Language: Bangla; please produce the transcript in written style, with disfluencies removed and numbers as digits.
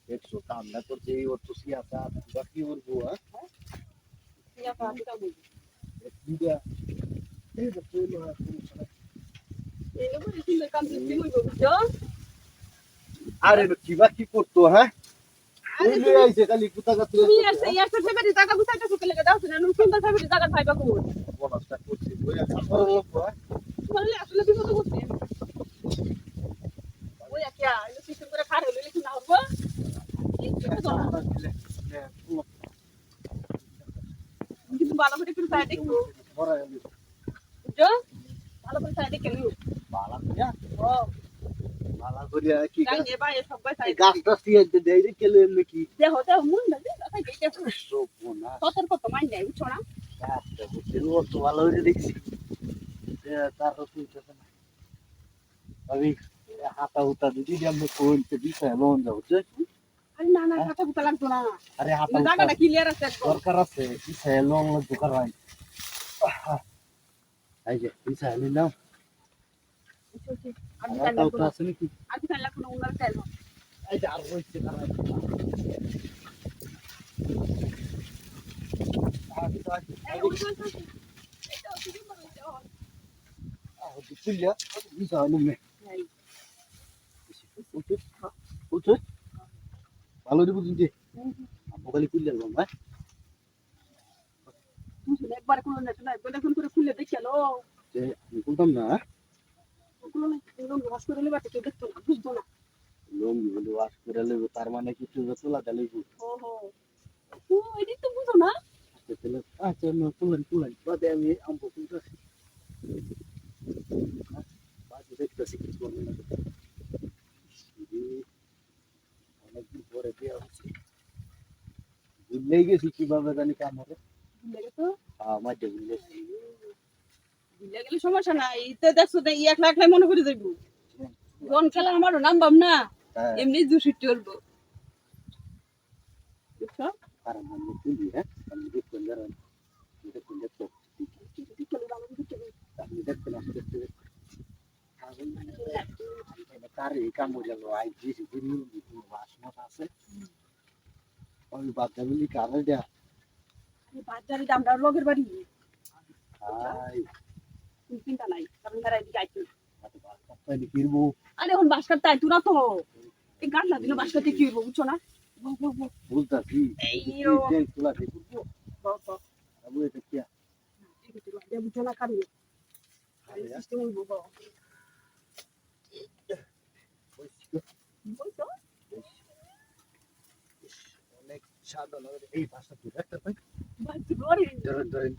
দেখছো কামনা করছে এই ওর তো সিয়াসা বাকি বলবো আরে কিবা কি করতো হ্যাঁ খালি কুতা কাছে তুমি আসছে ইয়াসের ফেভারি জায়গা বুঝাইতে শুকে লেগে দাও না সুন্দর ফেভারি জায়গা পাইবা কোন বনস্টা করছি ওই খাবার লোক বললে আসলে বিপদ করতে ওই একটা এই সিস্টেম করে খারে লইলে কি না হবো কিন্তু ভালো করে একটু সাইডে একটু বুঝছো ভালো করে সাইডে কেন বালা করিয়া ও বালা করিয়া কি গাই নে ভাই সবাই সাইডে গাছটা সিয়ে দেই রে কেলে এমনি কি দেখো তো মন না তাই দেখে সব না সতর্ক তো মাইন নাই বুঝছো না গাছটা বুঝছি ও তো ভালো হয়ে দেখছি তার রসুনটা না আমি হাতা হুতা দিদি আমি কোনতে দিছে লোন যাও যে আরে না না কথা বুঝা লাগতো না আরে হাতা জায়গাটা ক্লিয়ার আছে একদম দরকার আছে দিছে লোন দরকার হয় এই যে দিছে আমি নাও আমি হাতা হুতা আছে নাকি আমি চাইলা কোনো উনার চাইলো এই যে আর হইছে না ভালো দিব কিন্তু খালি খুললে ভাই একবার কোনো না একবার এখন করে খুলে দেখেলো আমি খুলতাম না কোনো না ওয়াশ করে নিবা তো দেখতো না বুঝতো না লোন ওয়াশ করে লেবো তার মানে কিছু তোলা দিলে ওহো ও এদিক তো বুঝো না আচ্ছা তুলেন বাদে আমি আমবো তুলতেছি বাদে দেখতেছি কিছু বলবে না অনেকদিন পরে দেওয়া হচ্ছে ভুললেই গেছি কিভাবে জানি কাম হবে ভুলে গেছো মাঝে ভুললে ভুলে গেলে সমস্যা নাই তো দেখছো না এক লাখ মনে করে যাইবো জন খেলা আমারও নাম বাম না এমনি জুসি চলবো বুঝছো আর আমি তুলি হ্যাঁ আমি দেখুন দাঁড়ান দেখুন দেখো আপনি দেখবেন আমি দেখতে তার এই কাম হয়ে গেল আই দিয়েছি দিন মাস মাস আছে আমি বাচ্চা মিলি কারণে দেয়া বাজারে দামটা লগের বাড়ি আই চিন্তা নাই কারণ মেরা এদিকে আইছি তাই ফিরবো আরে এখন বাস কাটতে আইতু না তো এই গান না দিল বাস কাটতে কি হইব বুঝছো না বুঝতাছি এইও তোলা দেখবো আমি এটা কি বুঝছো না কারি সিস্টেম হইব বুঝছো অনেক সাদা লাগে এই ভাষা তুই একটা ভাই বাচ্চা ধরে ধরেন